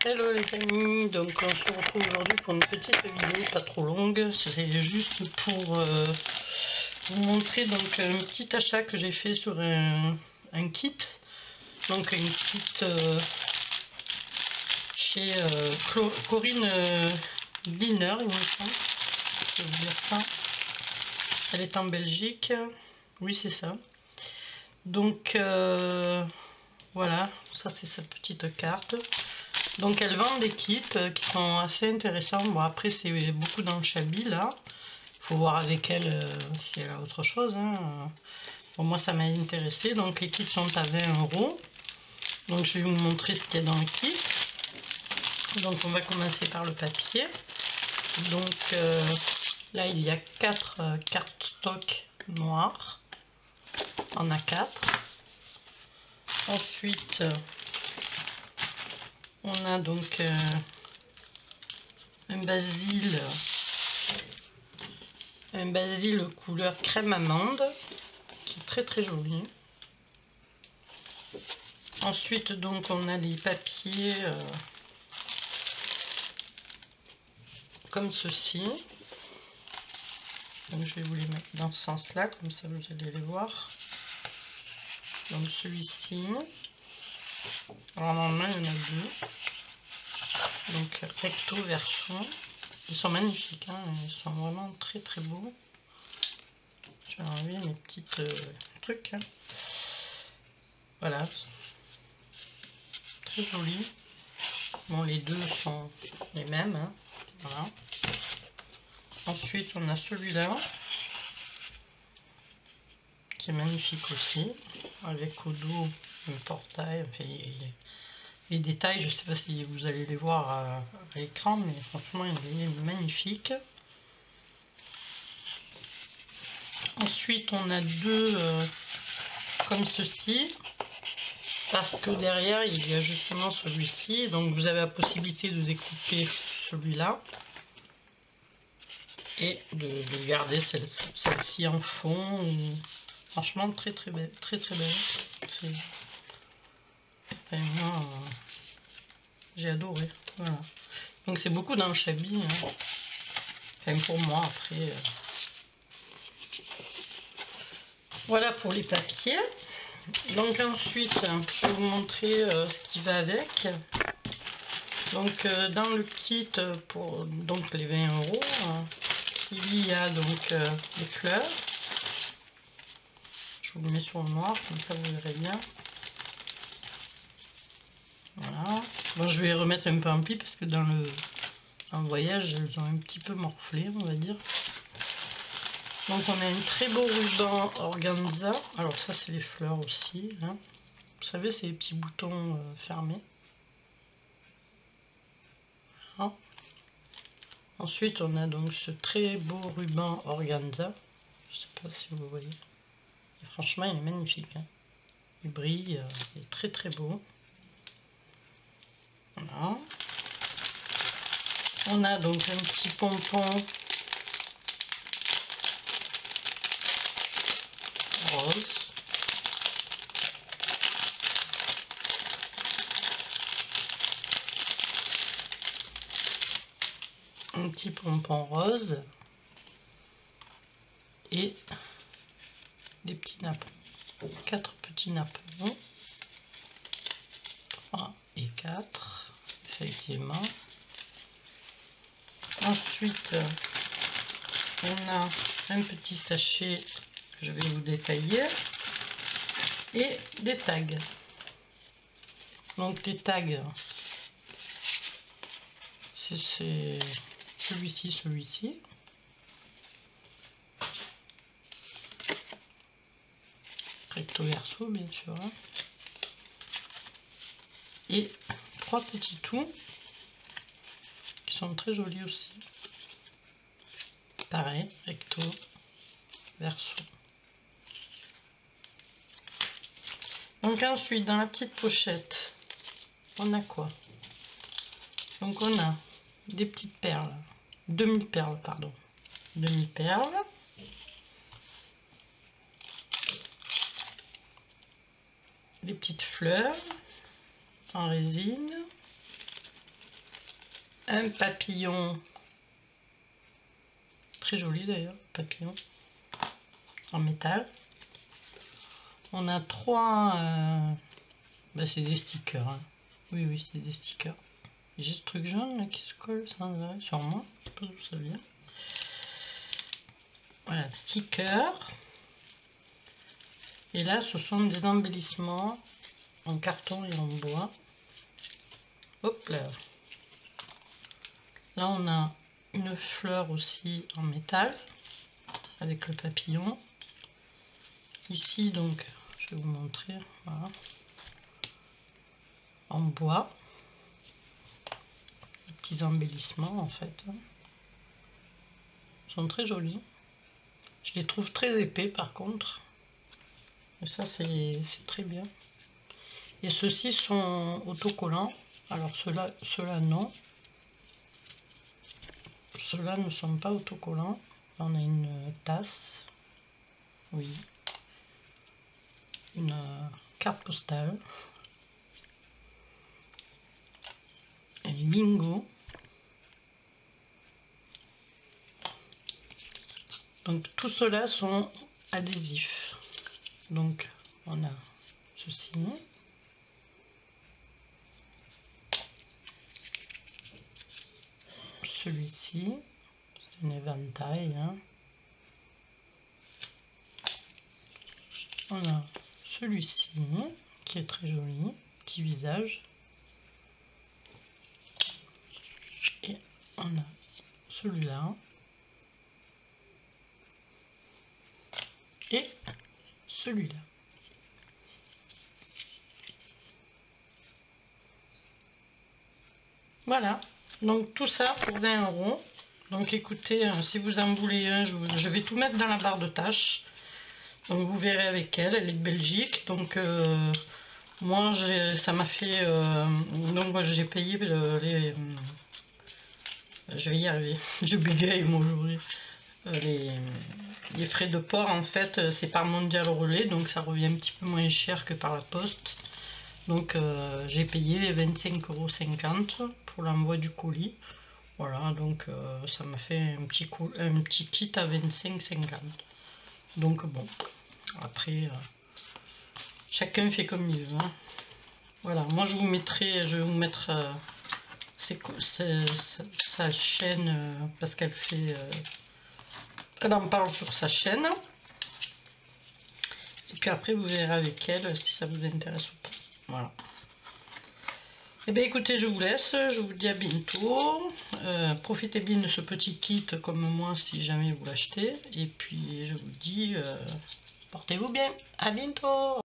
Hello les amis, donc on se retrouve aujourd'hui pour une petite vidéo pas trop longue, c'est juste pour vous montrer donc un petit achat que j'ai fait sur un kit, donc une kit chez Corinne Liner, il me semble, je vais vous dire ça, elle est en Belgique, oui c'est ça, donc voilà, ça c'est sa petite carte. Donc elle vend des kits qui sont assez intéressants. Bon après c'est beaucoup dans le Chabi là. Il faut voir avec elle si elle a autre chose. Hein. Pour moi ça m'a intéressé. Donc les kits sont à 20 €. Donc je vais vous montrer ce qu'il y a dans le kit. Donc on va commencer par le papier. Donc là il y a 4 cartes stock noires en A4. Ensuite on a donc un basil couleur crème amande qui est très très joli. Ensuite donc on a les papiers comme ceci. Donc je vais vous les mettre dans ce sens là, comme ça vous allez les voir. Donc celui-ci, alors normalement il y en a deux, donc recto verso. Ils sont magnifiques, hein, ils sont vraiment très très beaux. Je vais enlever mes petits trucs. Hein. Voilà, très joli. Bon, les deux sont les mêmes. Hein. Voilà. Ensuite, on a celui-là qui est magnifique aussi, avec au dos un portail. Enfin, les détails, je ne sais pas si vous allez les voir à l'écran, mais franchement, il est magnifique. Ensuite, on a deux comme ceci, parce que derrière, il y a justement celui-ci. Donc, vous avez la possibilité de découper celui-là et de garder celle-ci en fond. Franchement, très très belle, très très belle. Vraiment, j'ai adoré. Voilà. Donc, c'est beaucoup dans le Chabi. Hein. Enfin, pour moi, après. Voilà pour les papiers. Donc ensuite, je vais vous montrer ce qui va avec. Donc dans le kit pour donc les 20 €, il y a donc les fleurs. Je vous le mets sur le noir, comme ça vous verrez bien. Voilà. Bon, je vais remettre un peu en pli parce que dans le voyage, elles ont un petit peu morflé, on va dire. Donc on a un très beau ruban organza. Alors ça c'est les fleurs aussi. Hein. Vous savez, c'est les petits boutons fermés. Voilà. Ensuite on a donc ce très beau ruban organza. Je ne sais pas si vous voyez. Et franchement il est magnifique. Hein. Il brille, il est très très beau. Voilà. On a donc un petit pompon rose. Un petit pompon rose. Et des petits nappes. 4 petits nappes. 3 et 4. Effectivement. Ensuite, on a un petit sachet que je vais vous détailler et des tags. Donc les tags, c'est celui-ci, celui-ci. Recto verso, bien sûr. Hein. Et 3 petits tout qui sont très jolis aussi. Pareil, recto verso. Donc ensuite, dans la petite pochette, on a quoi? Donc on a des petites perles, demi-perles, pardon, demi-perles. Des petites fleurs en résine. un papillon, très joli d'ailleurs, papillon en métal. On a 3, c'est des stickers, hein. Oui, c'est des stickers. J'ai ce truc jaune là qui se colle sur moi, je sais pas d'où ça vient. Voilà, stickers. Et là, ce sont des embellissements en carton et en bois. Hop là. Là, on a une fleur aussi en métal avec le papillon. Ici, donc, je vais vous montrer, voilà, en bois. Des petits embellissements en fait. Ils sont très jolis. Je les trouve très épais par contre. Et ça, c'est très bien. Et ceux-ci sont autocollants. Alors ceux-là non. Ceux-là ne sont pas autocollants. Là, on a une tasse. Oui. Une carte postale. Un bingo. Donc tout cela sont adhésifs. Donc on a ceci. Celui-ci, c'est un éventail, hein. On a celui-ci qui est très joli, petit visage. Et on a celui-là. Et celui-là. Voilà, donc tout ça pour 20 €. Donc écoutez, si vous en voulez un, je vais tout mettre dans la barre de tâches. Donc vous verrez avec elle, elle est de Belgique. Donc moi ça m'a fait... donc moi j'ai payé les... je vais y arriver, je bégaye moi aujourd'hui. Les frais de port en fait c'est par Mondial Relais, donc ça revient un petit peu moins cher que par la poste. Donc j'ai payé 25,50 € pour l'envoi du colis. Voilà, donc ça m'a fait un petit kit à 25,50 €. Donc bon, après chacun fait comme il veut, hein. Voilà, moi je vais vous mettre sa chaîne parce qu'elle fait... elle en parle sur sa chaîne. Et puis après vous verrez avec elle si ça vous intéresse ou pas. Voilà. Et bien écoutez, je vous laisse, je vous dis à bientôt. Profitez bien de ce petit kit comme moi si jamais vous l'achetez. Et puis je vous dis, portez-vous bien, à bientôt.